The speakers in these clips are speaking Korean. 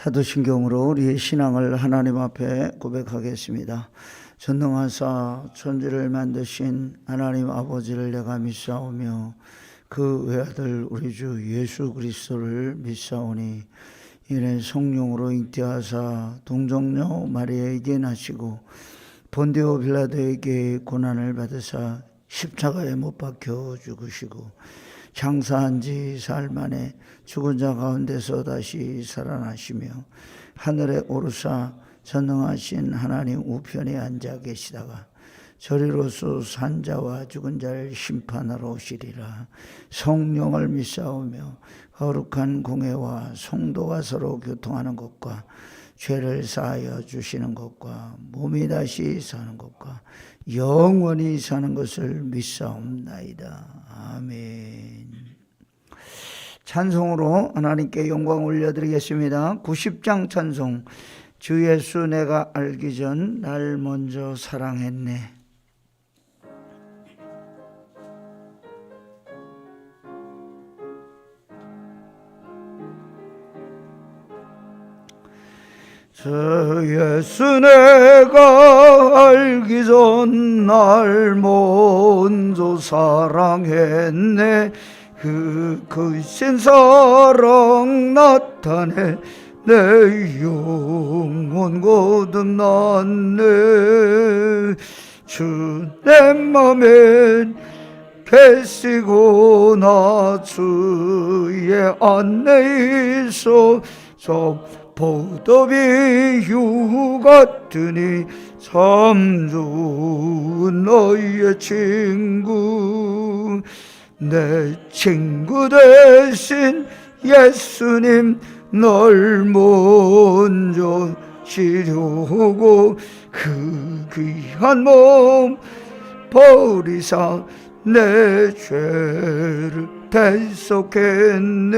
사도신경으로 우리의 신앙을 하나님 앞에 고백하겠습니다. 전능하사 천지를 만드신 하나님 아버지를 내가 믿사오며 그 외아들 우리 주 예수 그리스도를 믿사오니 이는 성령으로 잉태하사 동정녀 마리아에게 나시고 본디오 빌라도에게 고난을 받으사 십자가에 못 박혀 죽으시고 장사한 지 사흘 만에 죽은 자 가운데서 다시 살아나시며 하늘에 오르사 전능하신 하나님 우편에 앉아 계시다가 저리로서 산 자와 죽은 자를 심판하러 오시리라. 성령을 믿사오며 거룩한 공회와 성도가 서로 교통하는 것과 죄를 사하여 주시는 것과 몸이 다시 사는 것과 영원히 사는 것을 믿사옵나이다. 아멘. 찬송으로 하나님께 영광 올려드리겠습니다. 90장 찬송. 주 예수 내가 알기 전 날 먼저 사랑했네. 주 예수 내가 알기 전 날 먼저 사랑했네. 그 크신 사랑 나타내 내 영혼 거듭났네. 주 내 맘에 계시고 나 주의 안에 있어 저 포도비유 같으니 참 좋은 너의 친구. 내 친구 대신 예수님 널 먼저 치료하고 그 귀한 몸 버리사 내 죄를 대속했네.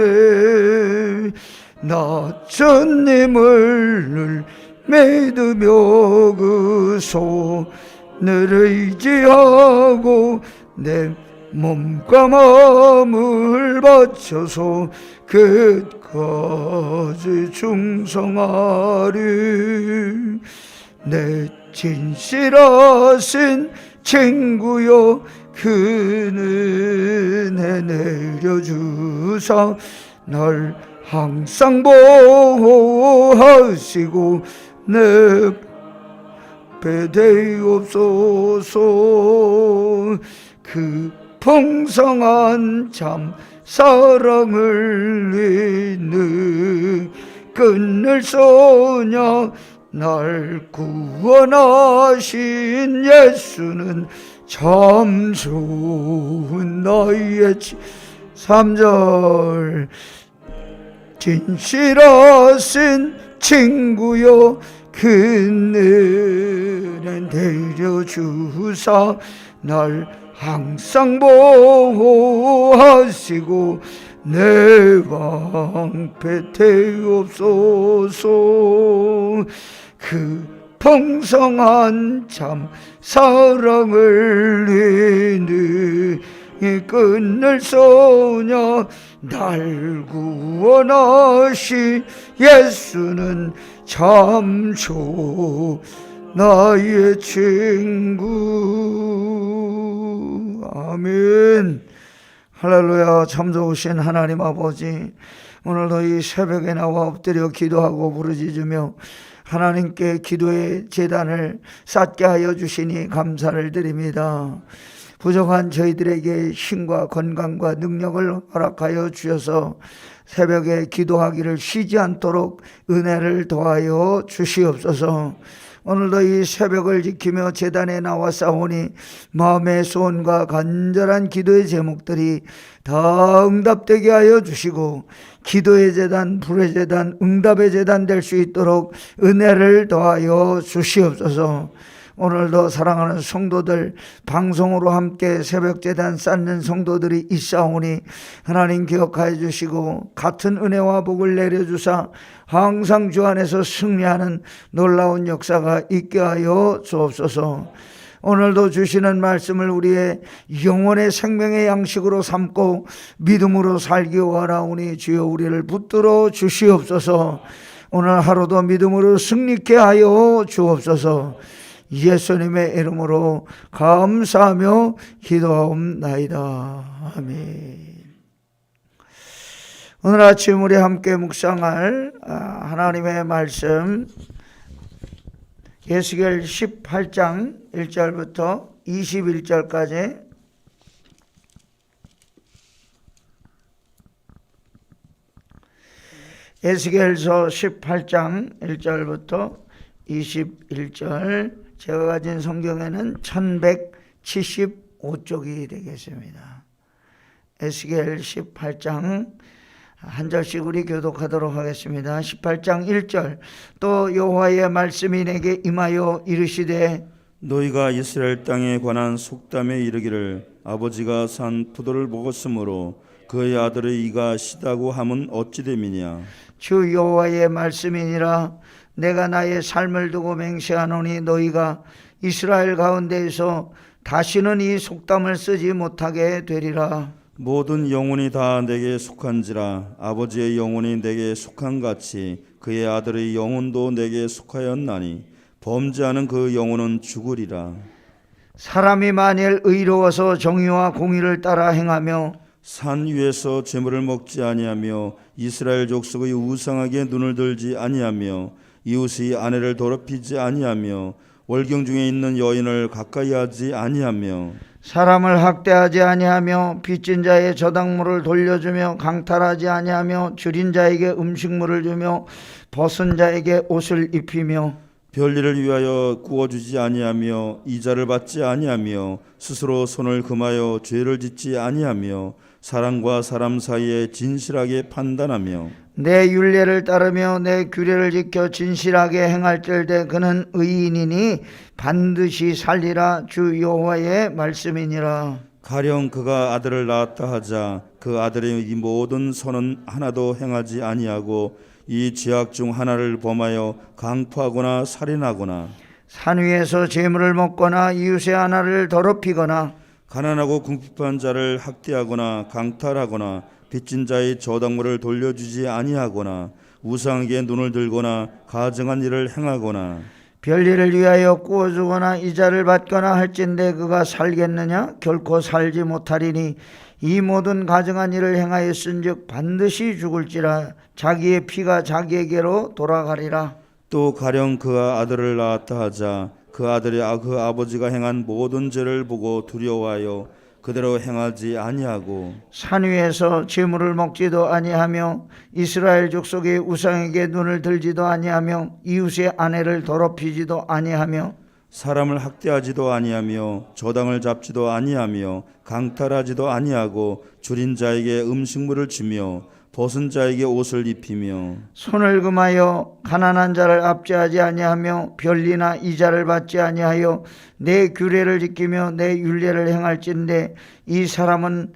나 주님을 믿으며 그 손을 의지하고 내 몸과 마음을 바쳐서 끝까지 충성하리. 내 진실하신 친구여 그 은혜 내려주사 날 항상 보호하시고 내 배대옵소서. 그 풍성한 참 사랑을 있는 끊을 소녀 날 구원하신 예수는 참 좋은 나의 3절 진실하신 친구여 그 은혜 내려주사 날 항상 보호하시고 내 방패 되옵소서. 그 풍성한 참 사랑을 있는 끊을 소녀 날 구원하시 예수는 참 좋은 나의 친구. 아멘. 할렐루야. 참 좋으신 하나님 아버지, 오늘도 이 새벽에 나와 엎드려 기도하고 부르짖으며 하나님께 기도의 제단을 쌓게 하여 주시니 감사를 드립니다. 부족한 저희들에게 힘과 건강과 능력을 허락하여 주셔서 새벽에 기도하기를 쉬지 않도록 은혜를 더하여 주시옵소서. 오늘도 이 새벽을 지키며 제단에 나와 싸우니 마음의 소원과 간절한 기도의 제목들이 다 응답되게 하여 주시고 기도의 제단, 불의 제단, 응답의 제단 될 수 있도록 은혜를 더하여 주시옵소서. 오늘도 사랑하는 성도들, 방송으로 함께 새벽제단 쌓는 성도들이 있사오니 하나님 기억하여 주시고 같은 은혜와 복을 내려주사 항상 주 안에서 승리하는 놀라운 역사가 있게 하여 주옵소서. 오늘도 주시는 말씀을 우리의 영혼의 생명의 양식으로 삼고 믿음으로 살기 원하오니 주여 우리를 붙들어 주시옵소서. 오늘 하루도 믿음으로 승리케 하여 주옵소서. 예수님의 이름으로 감사하며 기도하옵나이다. 아멘. 오늘 아침 우리 함께 묵상할 하나님의 말씀 에스겔 18장 1절부터 21절까지 에스겔서 18장 1절부터 21절, 제가 가진 성경에는 1175쪽이 되겠습니다. 에스겔 18장 한 절씩 우리 교독하도록 하겠습니다. 18장 1절. 또 여호와의 말씀이 내게 임하여 이르시되 너희가 이스라엘 땅에 관한 속담에 이르기를 아버지가 산 포도를 먹었으므로 그의 아들의 이가 시다고 함은 어찌 됨이냐. 주 여호와의 말씀이니라. 내가 나의 삶을 두고 맹세하노니 너희가 이스라엘 가운데에서 다시는 이 속담을 쓰지 못하게 되리라. 모든 영혼이 다 내게 속한지라. 아버지의 영혼이 내게 속한 같이 그의 아들의 영혼도 내게 속하였나니 범죄하는 그 영혼은 죽으리라. 사람이 만일 의로워서 정의와 공의를 따라 행하며 산 위에서 재물을 먹지 아니하며 이스라엘 족속의 우상에게 눈을 들지 아니하며 이웃의 아내를 더럽히지 아니하며 월경 중에 있는 여인을 가까이 하지 아니하며 사람을 학대하지 아니하며 빚진 자의 저당물을 돌려주며 강탈하지 아니하며 줄인 자에게 음식물을 주며 벗은 자에게 옷을 입히며 별일을 위하여 구워주지 아니하며 이자를 받지 아니하며 스스로 손을 금하여 죄를 짓지 아니하며 사람과 사람 사이에 진실하게 판단하며 내 율례를 따르며 내 규례를 지켜 진실하게 행할 뜰대 그는 의인이니 반드시 살리라. 주 여호와의 말씀이니라. 가령 그가 아들을 낳았다 하자 그 아들의 이 모든 선은 하나도 행하지 아니하고 이 죄악 중 하나를 범하여 강포하거나 살인하거나 산 위에서 재물을 먹거나 이웃의 하나를 더럽히거나 가난하고 궁핍한 자를 학대하거나 강탈하거나 빚진 자의 저당물을 돌려주지 아니하거나 우상에게 눈을 들거나 가증한 일을 행하거나 별일을 위하여 구워주거나 이자를 받거나 할진대 그가 살겠느냐? 결코 살지 못하리니 이 모든 가증한 일을 행하였은즉 반드시 죽을지라. 자기의 피가 자기에게로 돌아가리라. 또 가령 그가 아들을 낳았다 하자 그 아들이 그 아버지가 행한 모든 죄를 보고 두려워하여 그대로 행하지 아니하고 산 위에서 재물을 먹지도 아니하며 이스라엘 족속의 우상에게 눈을 들지도 아니하며 이웃의 아내를 더럽히지도 아니하며 사람을 학대하지도 아니하며 저당을 잡지도 아니하며 강탈하지도 아니하고 줄인 자에게 음식물을 주며 벗은 자에게 옷을 입히며 손을 금하여 가난한 자를 압제하지 아니하며 별리나 이자를 받지 아니하여 내 규례를 지키며 내 율례를 행할진대 이 사람은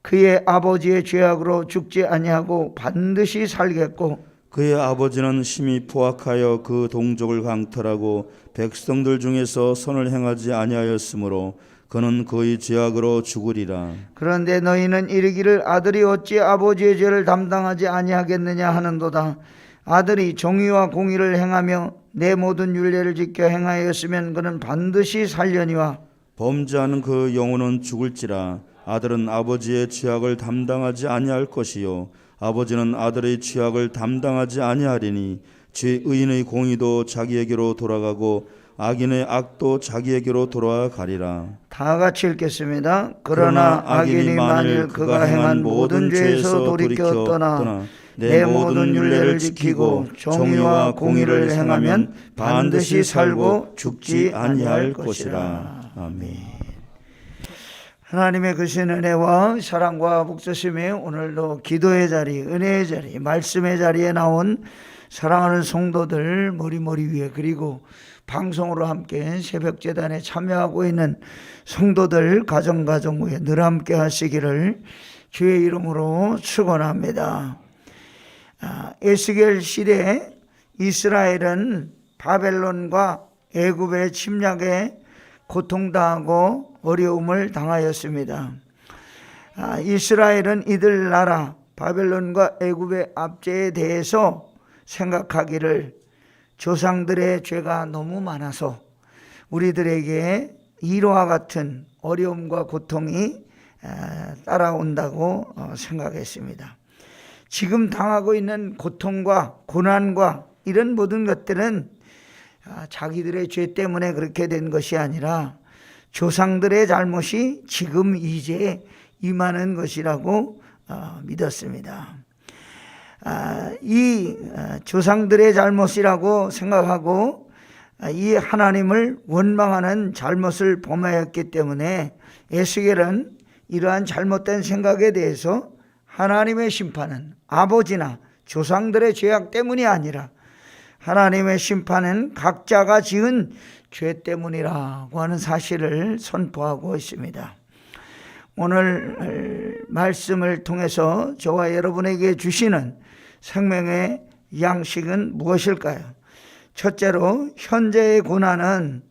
그의 아버지의 죄악으로 죽지 아니하고 반드시 살겠고 그의 아버지는 심히 포악하여 그 동족을 강탈하고 백성들 중에서 선을 행하지 아니하였으므로 그는 그의 죄악으로 죽으리라. 그런데 너희는 이르기를 아들이 어찌 아버지의 죄를 담당하지 아니하겠느냐 하는도다. 아들이 정의와 공의를 행하며 내 모든 율례를 지켜 행하였으면 그는 반드시 살려니와 범죄하는 그 영혼은 죽을지라. 아들은 아버지의 죄악을 담당하지 아니할 것이요 아버지는 아들의 죄악을 담당하지 아니하리니 의인의 공의도 자기에게로 돌아가고 악인의 악도 자기에게로 돌아가리라. 다 같이 읽겠습니다. 그러나 악인이 만일 그가 행한 모든 죄에서 돌이켜 떠나 내 모든 율례를 지키고 정의와 공의를 행하면 반드시 살고 죽지 아니할 것이라. 아멘. 하나님의 크신 은혜와 사랑과 복주심이 오늘도 기도의 자리, 은혜의 자리, 말씀의 자리에 나온 사랑하는 성도들 머리 위에 그리고 방송으로 함께 새벽재단에 참여하고 있는 성도들 가정 위에 늘 함께 하시기를 주의 이름으로 축원합니다. 에스겔 시대 이스라엘은 바벨론과 애굽의 침략에 고통당하고 어려움을 당하였습니다. 이스라엘은 이들 나라 바벨론과 애굽의 압제에 대해서 생각하기를 조상들의 죄가 너무 많아서 우리들에게 이와 같은 어려움과 고통이 따라온다고 생각했습니다. 지금 당하고 있는 고통과 고난과 이런 모든 것들은 자기들의 죄 때문에 그렇게 된 것이 아니라 조상들의 잘못이 지금 이제 임하는 것이라고 믿었습니다. 이 조상들의 잘못이라고 생각하고 이 하나님을 원망하는 잘못을 범하였기 때문에 에스겔은 이러한 잘못된 생각에 대해서 하나님의 심판은 아버지나 조상들의 죄악 때문이 아니라 하나님의 심판은 각자가 지은 죄 때문이라고 하는 사실을 선포하고 있습니다. 오늘 말씀을 통해서 저와 여러분에게 주시는 생명의 양식은 무엇일까요? 첫째로 현재의 고난은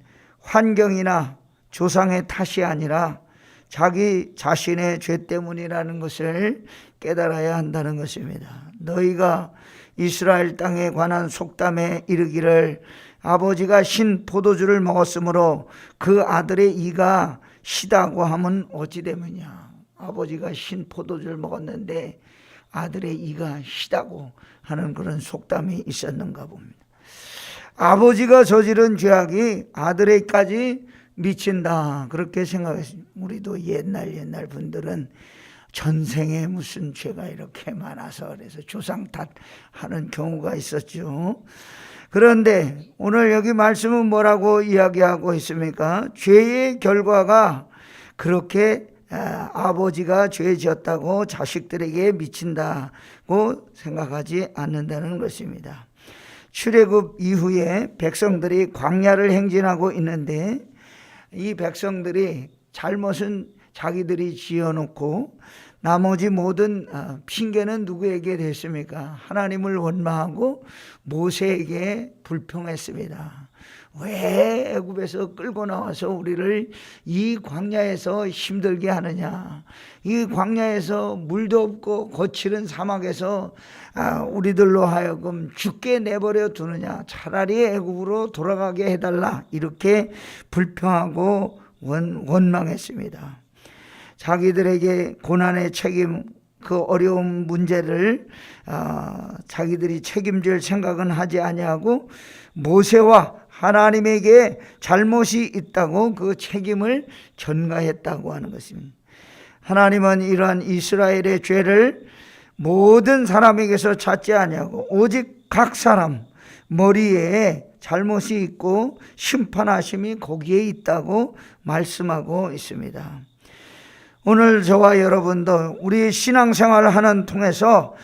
환경이나 조상의 탓이 아니라 자기 자신의 죄 때문이라는 것을 깨달아야 한다는 것입니다. 너희가 이스라엘 땅에 관한 속담에 이르기를 아버지가 신 포도주를 먹었으므로 그 아들의 이가 시다고 하면 어찌 되느냐. 아버지가 신 포도주를 먹었는데 아들의 이가 시다고 하는 그런 속담이 있었는가 봅니다. 아버지가 저지른 죄악이 아들에게까지 미친다 그렇게 생각했습니다. 우리도 옛날 분들은 전생에 무슨 죄가 이렇게 많아서 그래서 조상 탓하는 경우가 있었죠. 그런데 오늘 여기 말씀은 뭐라고 이야기하고 있습니까? 죄의 결과가 그렇게 아버지가 죄 지었다고 자식들에게 미친다고 생각하지 않는다는 것입니다. 출애굽 이후에 백성들이 광야를 행진하고 있는데 이 백성들이 잘못은 자기들이 지어놓고 나머지 모든 핑계는 누구에게 됐습니까? 하나님을 원망하고 모세에게 불평했습니다. 왜 애굽에서 끌고 나와서 우리를 이 광야에서 힘들게 하느냐. 이 광야에서 물도 없고 거칠은 사막에서 우리들로 하여금 죽게 내버려 두느냐. 차라리 애굽으로 돌아가게 해달라. 이렇게 불평하고 원망했습니다. 자기들에게 고난의 책임, 그 어려운 문제를 자기들이 책임질 생각은 하지 아니하고 모세와 하나님에게 잘못이 있다고 그 책임을 전가했다고 하는 것입니다. 하나님은 이러한 이스라엘의 죄를 모든 사람에게서 찾지 아니하고 오직 각 사람 머리에 잘못이 있고 심판하심이 거기에 있다고 말씀하고 있습니다. 오늘 저와 여러분도 우리 신앙생활을 하는 통해서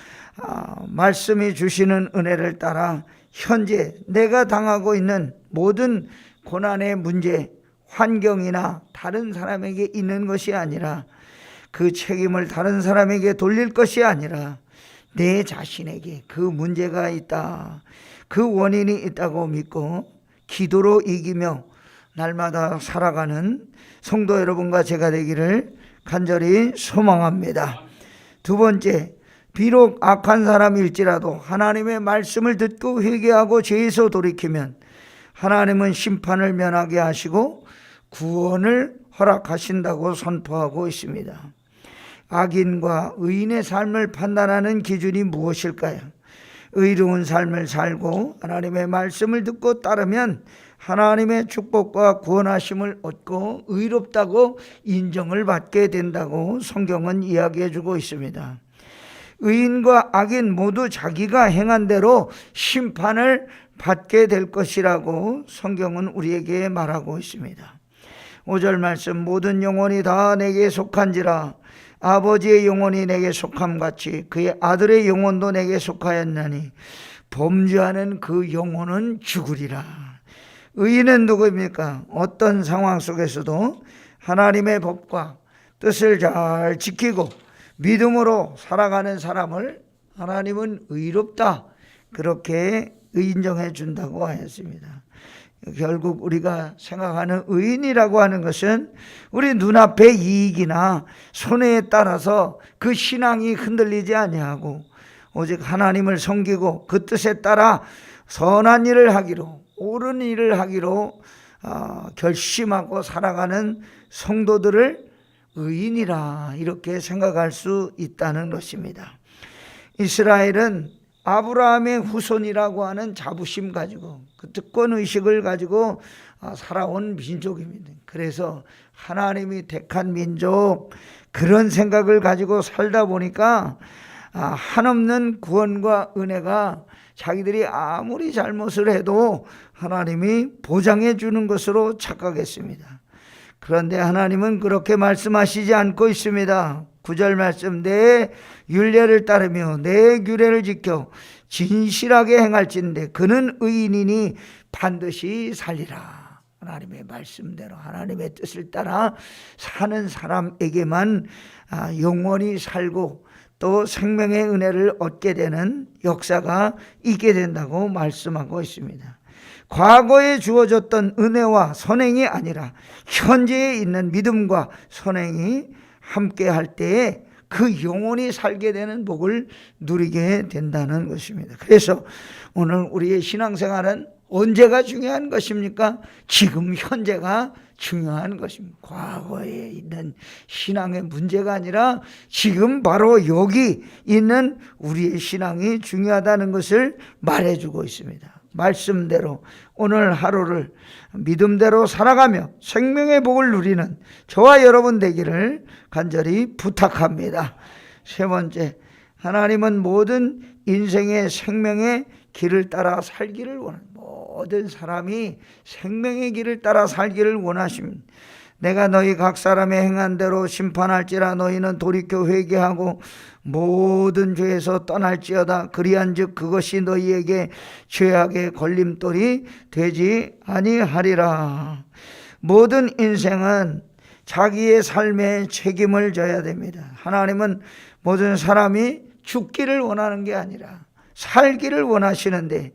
말씀이 주시는 은혜를 따라 현재 내가 당하고 있는 모든 고난의 문제, 환경이나 다른 사람에게 있는 것이 아니라 그 책임을 다른 사람에게 돌릴 것이 아니라 내 자신에게 그 문제가 있다, 그 원인이 있다고 믿고 기도로 이기며 날마다 살아가는 성도 여러분과 제가 되기를 간절히 소망합니다. 두 번째, 비록 악한 사람일지라도 하나님의 말씀을 듣고 회개하고 죄에서 돌이키면 하나님은 심판을 면하게 하시고 구원을 허락하신다고 선포하고 있습니다. 악인과 의인의 삶을 판단하는 기준이 무엇일까요? 의로운 삶을 살고 하나님의 말씀을 듣고 따르면 하나님의 축복과 구원하심을 얻고 의롭다고 인정을 받게 된다고 성경은 이야기해 주고 있습니다. 의인과 악인 모두 자기가 행한 대로 심판을 받게 될 것이라고 성경은 우리에게 말하고 있습니다. 5절 말씀, 모든 영혼이 다 내게 속한지라 아버지의 영혼이 내게 속함같이 그의 아들의 영혼도 내게 속하였나니 범죄하는 그 영혼은 죽으리라. 의인은 누구입니까? 어떤 상황 속에서도 하나님의 법과 뜻을 잘 지키고 믿음으로 살아가는 사람을 하나님은 의롭다 그렇게 인정해 준다고 하였습니다. 결국 우리가 생각하는 의인이라고 하는 것은 우리 눈앞의 이익이나 손해에 따라서 그 신앙이 흔들리지 아니하고 오직 하나님을 섬기고 그 뜻에 따라 선한 일을 하기로, 옳은 일을 하기로 결심하고 살아가는 성도들을 의인이라 이렇게 생각할 수 있다는 것입니다. 이스라엘은 아브라함의 후손이라고 하는 자부심 가지고 그 특권의식을 가지고 살아온 민족입니다. 그래서 하나님이 택한 민족, 그런 생각을 가지고 살다 보니까 한없는 구원과 은혜가 자기들이 아무리 잘못을 해도 하나님이 보장해 주는 것으로 착각했습니다. 그런데 하나님은 그렇게 말씀하시지 않고 있습니다. 9절 말씀, 내 율례를 따르며 내 규례를 지켜 진실하게 행할진대 그는 의인이니 반드시 살리라. 하나님의 말씀대로 하나님의 뜻을 따라 사는 사람에게만 영원히 살고 또 생명의 은혜를 얻게 되는 역사가 있게 된다고 말씀하고 있습니다. 과거에 주어졌던 은혜와 선행이 아니라 현재에 있는 믿음과 선행이 함께 할 때에 그 영원히 살게 되는 복을 누리게 된다는 것입니다. 그래서 오늘 우리의 신앙생활은 언제가 중요한 것입니까? 지금 현재가 중요한 것입니다. 과거에 있는 신앙의 문제가 아니라 지금 바로 여기 있는 우리의 신앙이 중요하다는 것을 말해주고 있습니다. 말씀대로 오늘 하루를 믿음대로 살아가며 생명의 복을 누리는 저와 여러분 되기를 간절히 부탁합니다. 세 번째, 하나님은 모든 인생의 생명의 길을 따라 살기를 원합니다. 모든 사람이 생명의 길을 따라 살기를 원하십니다. 내가 너희 각 사람의 행한 대로 심판할지라 너희는 돌이켜 회개하고 모든 죄에서 떠날지어다. 그리한즉 그것이 너희에게 죄악의 걸림돌이 되지 아니하리라. 모든 인생은 자기의 삶에 책임을 져야 됩니다. 하나님은 모든 사람이 죽기를 원하는 게 아니라 살기를 원하시는데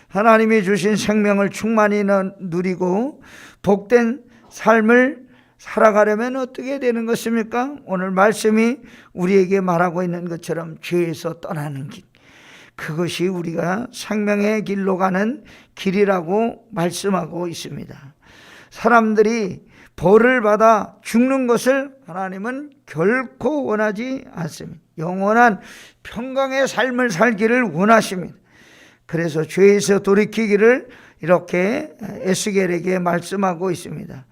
하나님이 주신 생명을 충만히 누리고 복된 삶을 살아가려면 어떻게 되는 것입니까? 오늘 말씀이 우리에게 말하고 있는 것처럼 죄에서 떠나는 길, 그것이 우리가 생명의 길로 가는 길이라고 말씀하고 있습니다. 사람들이 벌을 받아 죽는 것을 하나님은 결코 원하지 않습니다. 영원한 평강의 삶을 살기를 원하십니다. 그래서 죄에서 돌이키기를 이렇게 에스겔에게 말씀하고 있습니다.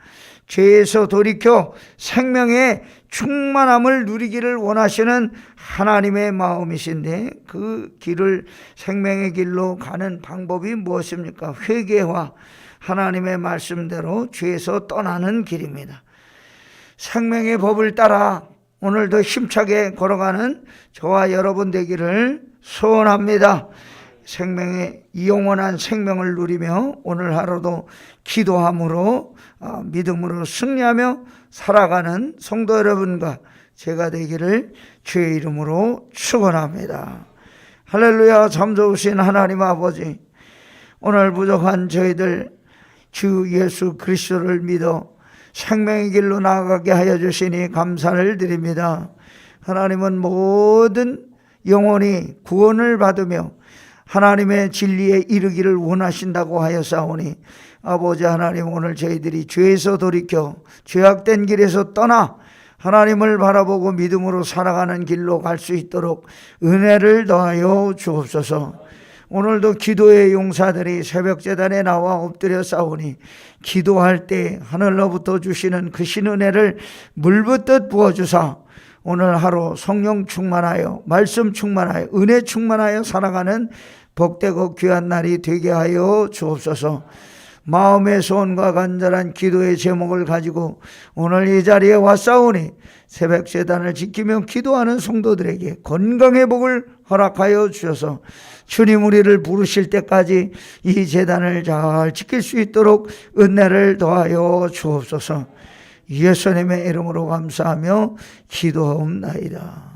죄에서 돌이켜 생명의 충만함을 누리기를 원하시는 하나님의 마음이신데 그 길을, 생명의 길로 가는 방법이 무엇입니까? 회개와 하나님의 말씀대로 죄에서 떠나는 길입니다. 생명의 법을 따라 오늘도 힘차게 걸어가는 저와 여러분 되기를 소원합니다. 생명의 영원한 생명을 누리며 오늘 하루도 기도함으로 믿음으로 승리하며 살아가는 성도 여러분과 제가 되기를 주의 이름으로 축원합니다. 할렐루야. 참 좋으신 하나님 아버지, 오늘 부족한 저희들 주 예수 그리스도를 믿어 생명의 길로 나아가게 하여 주시니 감사를 드립니다. 하나님은 모든 영혼이 구원을 받으며 하나님의 진리에 이르기를 원하신다고 하였사오니 아버지 하나님, 오늘 저희들이 죄에서 돌이켜 죄악된 길에서 떠나 하나님을 바라보고 믿음으로 살아가는 길로 갈 수 있도록 은혜를 더하여 주옵소서. 오늘도 기도의 용사들이 새벽제단에 나와 엎드려 싸우니 기도할 때 하늘로부터 주시는 그 신은혜를 물붓듯 부어주사 오늘 하루 성령 충만하여 말씀 충만하여 은혜 충만하여 살아가는 복되고 귀한 날이 되게 하여 주옵소서. 마음의 소원과 간절한 기도의 제목을 가지고 오늘 이 자리에 왔사오니 새벽 제단을 지키며 기도하는 성도들에게 건강의 복을 허락하여 주셔서 주님 우리를 부르실 때까지 이 제단을 잘 지킬 수 있도록 은혜를 더하여 주옵소서. 예수님의 이름으로 감사하며 기도하옵나이다.